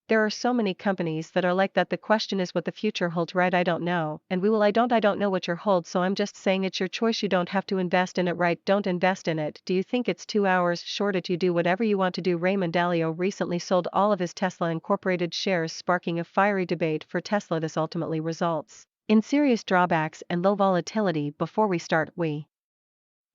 There are so many companies that are like that. The question is what the future holds, right? I don't know, and I don't know what your holds, so I'm just saying it's your choice. You don't have to invest in it, right? Don't invest in it. Do you think it's 2 hours short it? You do whatever you want to do. Raymond Dalio recently sold all of his Tesla Incorporated shares, sparking a fiery debate for Tesla. This ultimately results in serious drawbacks and low volatility. Before we start, we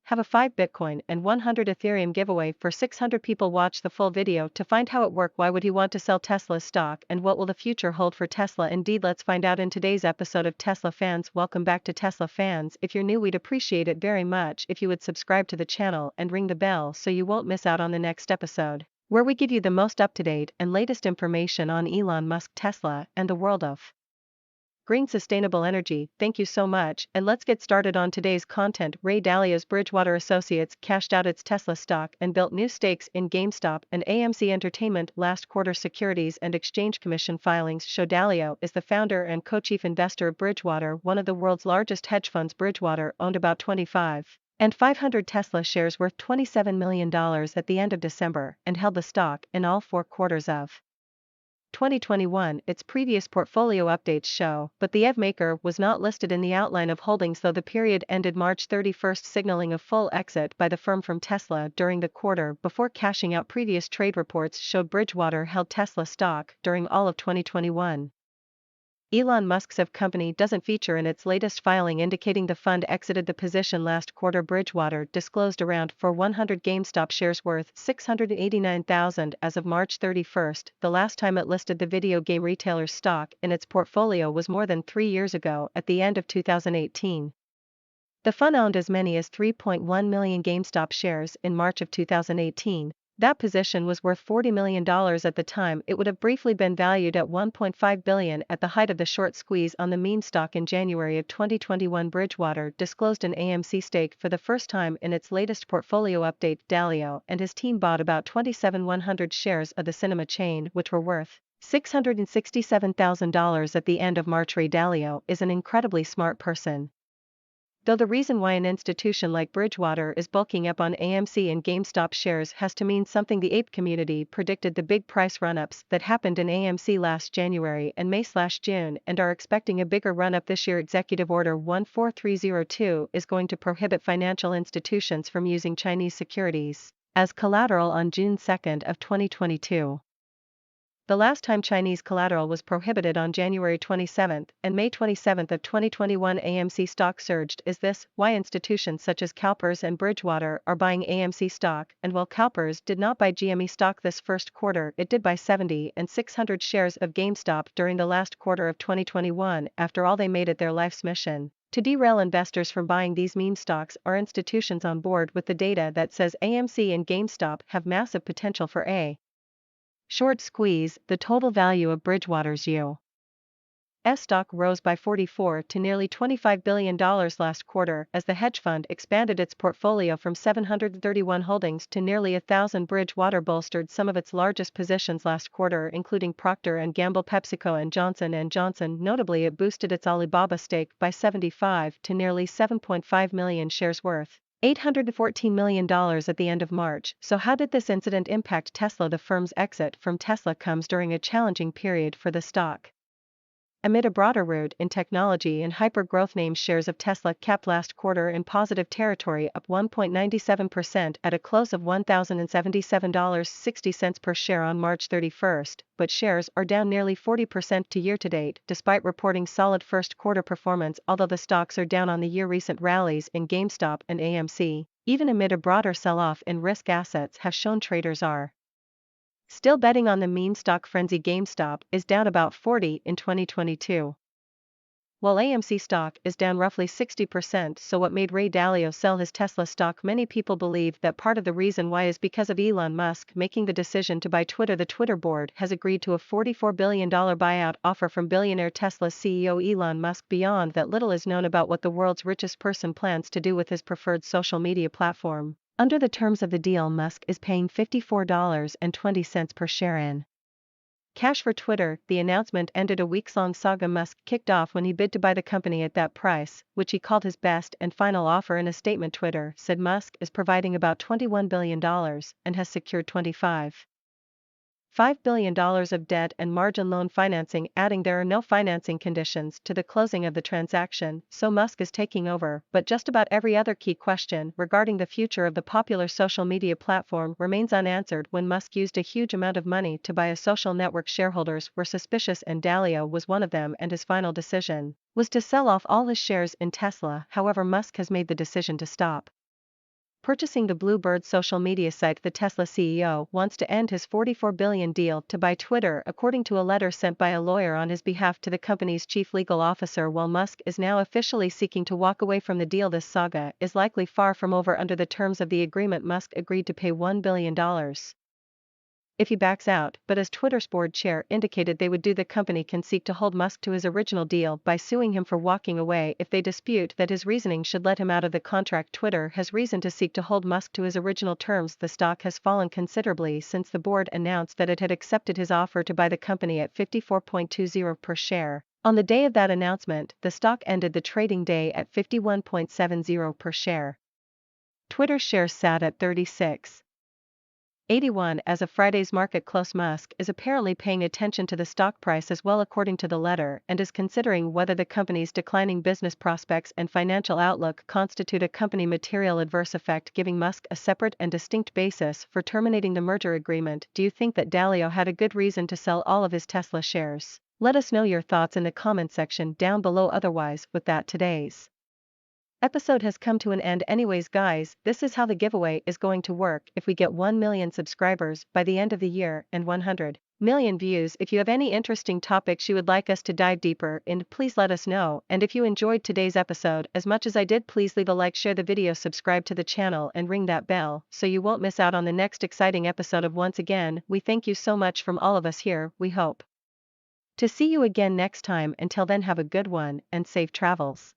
have a 5 Bitcoin and 100 Ethereum giveaway for 600 people. Watch the full video to find how it worked. Why would he want to sell Tesla stock, and what will the future hold for Tesla? Indeed, let's find out in today's episode of Tesla Fans. Welcome back to Tesla Fans. If you're new, we'd appreciate it very much if you would subscribe to the channel and ring the bell so you won't miss out on the next episode, where we give you the most up-to-date and latest information on Elon Musk, Tesla, and the world of green sustainable energy. Thank you so much, and let's get started on today's content. Ray Dalio's Bridgewater Associates cashed out its Tesla stock and built new stakes in GameStop and AMC Entertainment last quarter. Securities and Exchange Commission filings show Dalio is the founder and co-chief investor of Bridgewater, one of the world's largest hedge funds. Bridgewater owned about 25,500 Tesla shares worth $27 million at the end of December and held the stock in all 4 quarters of 2021, its previous portfolio updates show, but the EV maker was not listed in the outline of holdings, though the period ended March 31, signaling a full exit by the firm from Tesla during the quarter before cashing out. Previous trade reports showed Bridgewater held Tesla stock during all of 2021. Elon Musk's EV company doesn't feature in its latest filing, indicating the fund exited the position last quarter. Bridgewater disclosed around 100 GameStop shares worth $689,000 as of March 31. The last time it listed the video game retailer's stock in its portfolio was more than 3 years ago, at the end of 2018. The fund owned as many as 3.1 million GameStop shares in March of 2018. That position was worth $40 million at the time. It would have briefly been valued at $1.5 billion at the height of the short squeeze on the meme stock in January of 2021. Bridgewater disclosed an AMC stake for the first time in its latest portfolio update. Dalio and his team bought about 27,100 shares of the cinema chain, which were worth $667,000 at the end of March. Ray Dalio is an incredibly smart person. Though the reason why an institution like Bridgewater is bulking up on AMC and GameStop shares has to mean something. The ape community predicted the big price run-ups that happened in AMC last January and May/June and are expecting a bigger run-up this year. Executive Order 14302 is going to prohibit financial institutions from using Chinese securities as collateral on June 2 of 2022. The last time Chinese collateral was prohibited on January 27 and May 27 of 2021. AMC stock surged. Is this why institutions such as CalPERS and Bridgewater are buying AMC stock? And while CalPERS did not buy GME stock this first quarter, it did buy 70 and 600 shares of GameStop during the last quarter of 2021. After all, they made it their life's mission to derail investors from buying these meme stocks. Are institutions on board with the data that says AMC and GameStop have massive potential for a short squeeze? The total value of Bridgewater's U.S. stock rose by $44 to nearly $25 billion last quarter as the hedge fund expanded its portfolio from 731 holdings to nearly 1,000. Bridgewater bolstered some of its largest positions last quarter, including Procter & Gamble, PepsiCo, and Johnson & Johnson. Notably, it boosted its Alibaba stake by 75 to nearly 7.5 million shares worth $814 million at the end of March. So how did this incident impact Tesla? The firm's exit from Tesla comes during a challenging period for the stock. Amid a broader rout in technology and hyper-growth names, shares of Tesla capped last quarter in positive territory, up 1.97% at a close of $1,077.60 per share on March 31, but shares are down nearly 40% to year-to-date, despite reporting solid first-quarter performance. Although the stocks are down on the year, recent rallies in GameStop and AMC, even amid a broader sell-off in risk assets, have shown traders are still betting on the meme stock frenzy. GameStop is down about 40% in 2022, while AMC stock is down roughly 60%. So what made Ray Dalio sell his Tesla stock? Many people believe that part of the reason why is because of Elon Musk making the decision to buy Twitter. The Twitter board has agreed to a $44 billion buyout offer from billionaire Tesla CEO Elon Musk. Beyond that, little is known about what the world's richest person plans to do with his preferred social media platform. Under the terms of the deal, Musk is paying $54.20 per share in cash for Twitter. The announcement ended a weeks-long saga Musk kicked off when he bid to buy the company at that price, which he called his best and final offer. In a statement, Twitter said Musk is providing about $21 billion and has secured 25 $5 billion of debt and margin loan financing, adding there are no financing conditions to the closing of the transaction, so Musk is taking over, but just about every other key question regarding the future of the popular social media platform remains unanswered. When Musk used a huge amount of money to buy a social network, shareholders were suspicious and Dalio was one of them, and his final decision was to sell off all his shares in Tesla. However, Musk has made the decision to stop purchasing the Bluebird social media site. The Tesla CEO wants to end his $44 billion deal to buy Twitter, according to a letter sent by a lawyer on his behalf to the company's chief legal officer. While Musk is now officially seeking to walk away from the deal, this saga is likely far from over. Under the terms of the agreement, Musk agreed to pay $1 billion if he backs out, but as Twitter's board chair indicated they would do, the company can seek to hold Musk to his original deal by suing him for walking away. If they dispute that his reasoning should let him out of the contract, Twitter has reason to seek to hold Musk to his original terms. The stock has fallen considerably since the board announced that it had accepted his offer to buy the company at $54.20 per share. On the day of that announcement, the stock ended the trading day at $51.70 per share. Twitter's shares sat at 36.81 as of Friday's market close. Musk is apparently paying attention to the stock price as well, according to the letter, and is considering whether the company's declining business prospects and financial outlook constitute a company material adverse effect, giving Musk a separate and distinct basis for terminating the merger agreement. Do you think that Dalio had a good reason to sell all of his Tesla shares? Let us know your thoughts in the comment section down below. Otherwise, with that, today's episode has come to an end. Anyways guys, this is how the giveaway is going to work. If we get 1 million subscribers by the end of the year and 100 million views, if you have any interesting topics you would like us to dive deeper in, please let us know. And if you enjoyed today's episode as much as I did, please leave a like, share the video, subscribe to the channel and ring that bell so you won't miss out on the next exciting episode of. Once again, we thank you so much from all of us here. We hope to see you again next time. Until then, have a good one and safe travels.